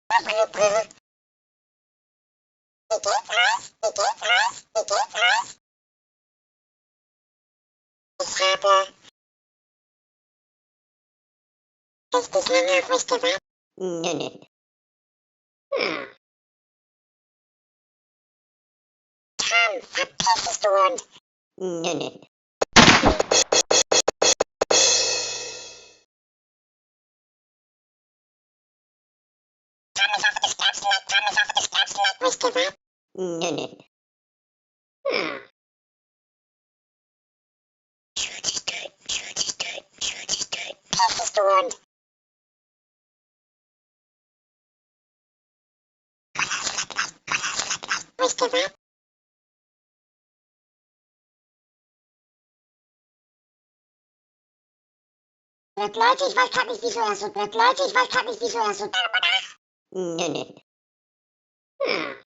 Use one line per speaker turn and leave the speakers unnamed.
Meine Brille. Wie geht's aus? Wie geht's aus? Wie geht's aus? Ich habe richtig lange auf mich gewartet. Nö, nö. Hm. Komm, verpiss dich, du Hund. Nö, nö. Komm, ich hoffe, das glaubst du nicht. Komm, ich hoffe, das glaubst du nicht. Mich gewartet. Nö, nö. Hm. Ich will dich töten, ich will dich töten, ich will dich töten. Piss dich, du Hund. Mich gewartet. Leute, ich weiß grad nicht, wieso er so blöd. Leute, ich weiß grad nicht, wieso er so... Nö, nö. Hm.